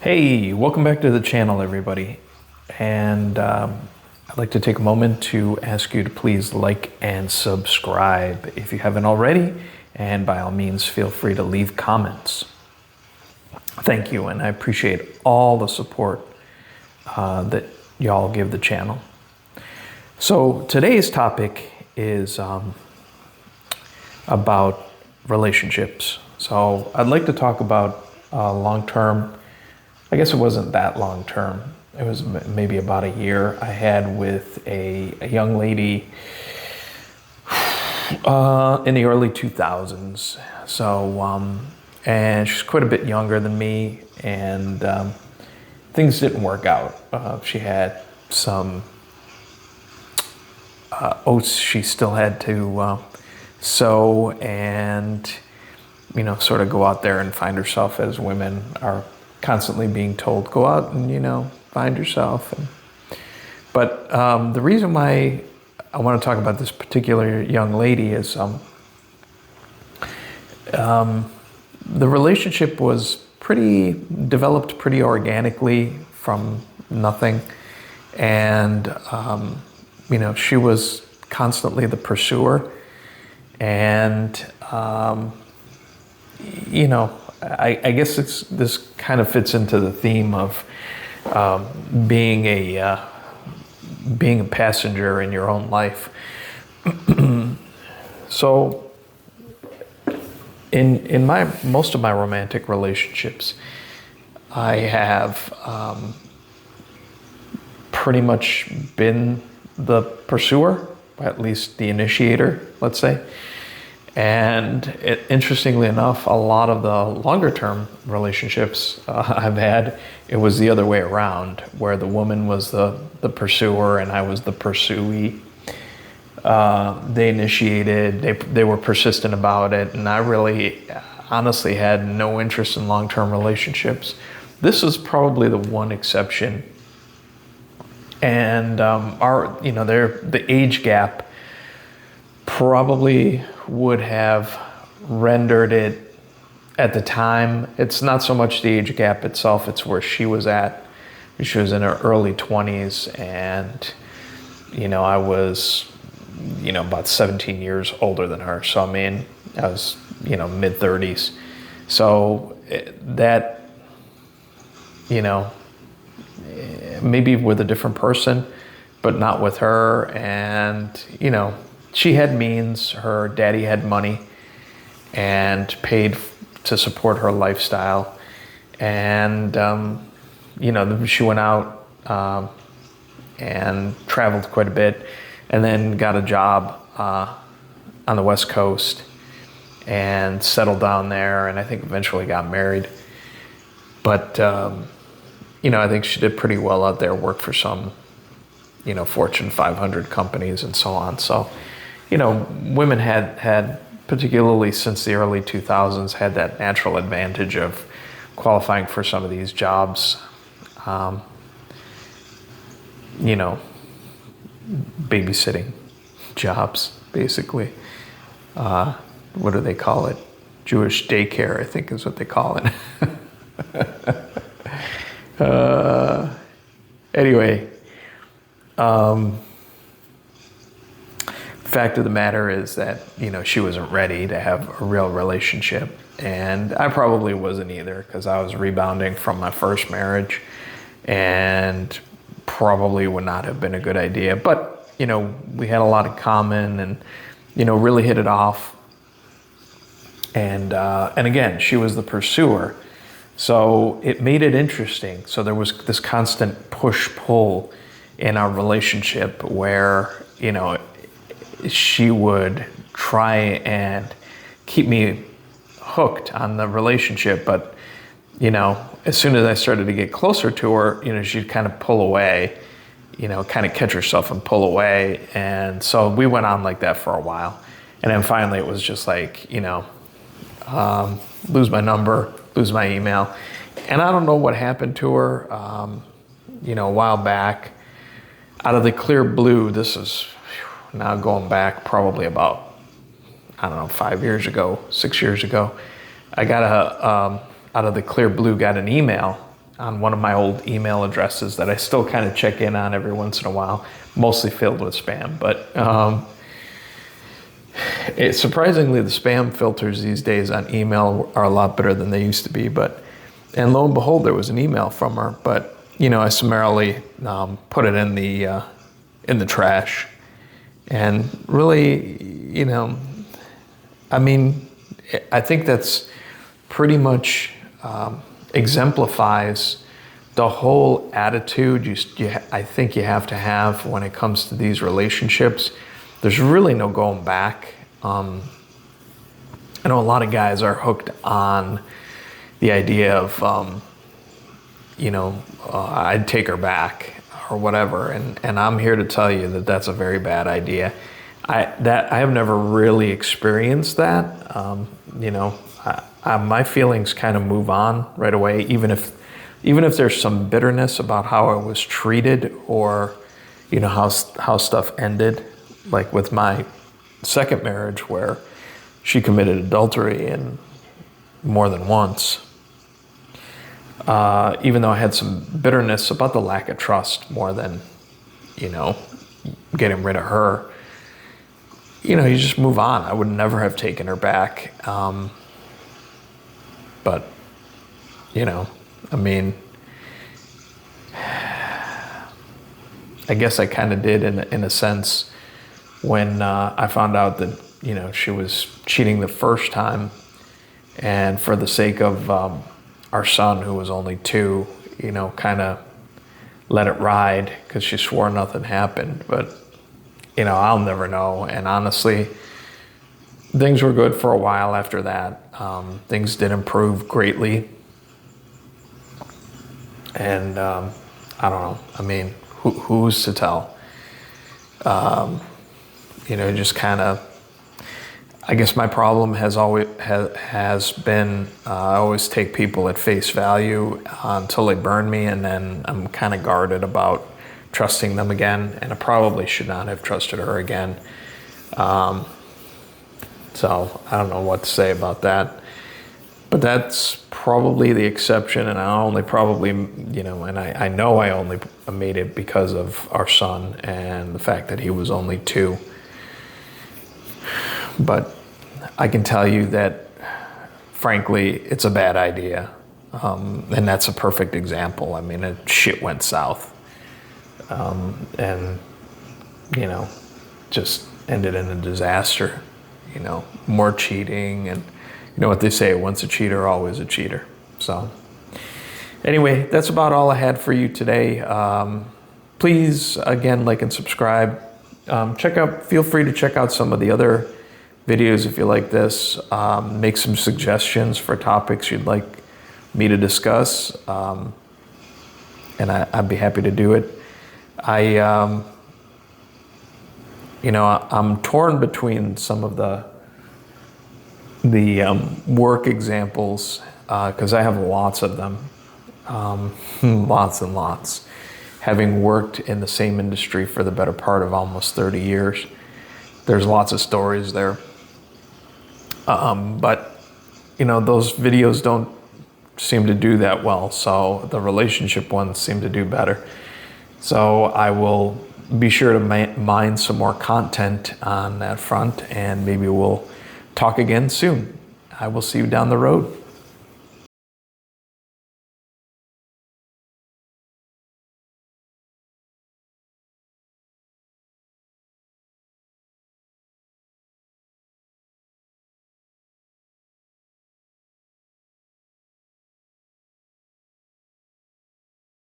Hey, welcome back to the channel, everybody. And I'd like to take a moment to ask you to please like and subscribe if you haven't already. And by all means, feel free to leave comments. Thank you, and I appreciate all the support that y'all give the channel. So today's topic is about relationships. So I'd like to talk about long-term. I guess it wasn't that long term. It was maybe about a year I had with a young lady in the early 2000s. So, and she's quite a bit younger than me, and things didn't work out. She had some oats she still had to sow, and sort of go out there and find herself, as women are constantly being told, go out and find yourself. But the reason why I want to talk about this particular young lady is the relationship was developed pretty organically from nothing, and she was constantly the pursuer, and I guess this kind of fits into the theme of being a passenger in your own life. So, in most of my romantic relationships, I have pretty much been the pursuer, at least the initiator, let's say. And interestingly enough, a lot of the longer term relationships I've had, it was the other way around, where the woman was the pursuer and I was the pursuee. They initiated, they were persistent about it, and I really honestly had no interest in long-term relationships. This is probably the one exception. And the age gap probably would have rendered it at the time. It's not so much the age gap itself, it's where she was at. She was in her early 20s, and I was about 17 years older than her. So I was mid 30s. So that maybe with a different person, but not with her. And she had means, her daddy had money and paid to support her lifestyle. And, she went out and traveled quite a bit, and then got a job on the West Coast and settled down there, and I think eventually got married. But, I think she did pretty well out there, worked for some, Fortune 500 companies and so on. So, women had, particularly since the early 2000s, had that natural advantage of qualifying for some of these jobs, babysitting jobs, basically. What do they call it? Jewish daycare, I think is what they call it. Anyway, fact of the matter is that she wasn't ready to have a real relationship, and I probably wasn't either, because I was rebounding from my first marriage, and probably would not have been a good idea. But we had a lot in common, and really hit it off. And again, she was the pursuer, so it made it interesting. So there was this constant push-pull in our relationship where she would try and keep me hooked on the relationship, but as soon as I started to get closer to her, she'd kind of pull away, kind of catch herself and pull away. And so we went on like that for a while, and then finally it was just like lose my number, lose my email. And I don't know what happened to her. A while back, out of the clear blue, this is now going back probably about, 5 years ago, 6 years ago, I got out of the clear blue, got an email on one of my old email addresses that I still kind of check in on every once in a while, mostly filled with spam. But surprisingly, the spam filters these days on email are a lot better than they used to be. And lo and behold, there was an email from her, but I summarily put it in the trash. And really, I mean, I think that's pretty much exemplifies the whole attitude I think you have to have when it comes to these relationships. There's really no going back. I know a lot of guys are hooked on the idea of, I'd take her back or whatever. And I'm here to tell you that that's a very bad idea. I have never really experienced that. My feelings kind of move on right away, even if there's some bitterness about how I was treated or, how stuff ended, like with my second marriage where she committed adultery and more than once. Even though I had some bitterness about the lack of trust more than, getting rid of her, you just move on. I would never have taken her back. But, I mean, I guess I kind of did in a sense when I found out that, she was cheating the first time. And for the sake of our son, who was only 2, kind of let it ride because she swore nothing happened. But, I'll never know. And honestly, things were good for a while after that. Things did improve greatly. And I don't know. I mean, who's to tell? Just kind of, I guess my problem has been I always take people at face value until they burn me, and then I'm kind of guarded about trusting them again, and I probably should not have trusted her again. So I don't know what to say about that. But that's probably the exception, and I only probably, and I know I only made it because of our son and the fact that he was only 2. But I can tell you that, frankly, it's a bad idea. And that's a perfect example. I mean, shit went south. And, just ended in a disaster. More cheating, and what they say, once a cheater, always a cheater. So anyway, that's about all I had for you today. Please, again, like and subscribe. Feel free to check out some of the other videos if you like this. Make some suggestions for topics you'd like me to discuss. And I'd be happy to do it. I'm torn between some of the work examples, because I have lots of them, lots and lots. Having worked in the same industry for the better part of almost 30 years, there's lots of stories there. But, those videos don't seem to do that well, so the relationship ones seem to do better. So I will be sure to mine some more content on that front, and maybe we'll talk again soon. I will see you down the road.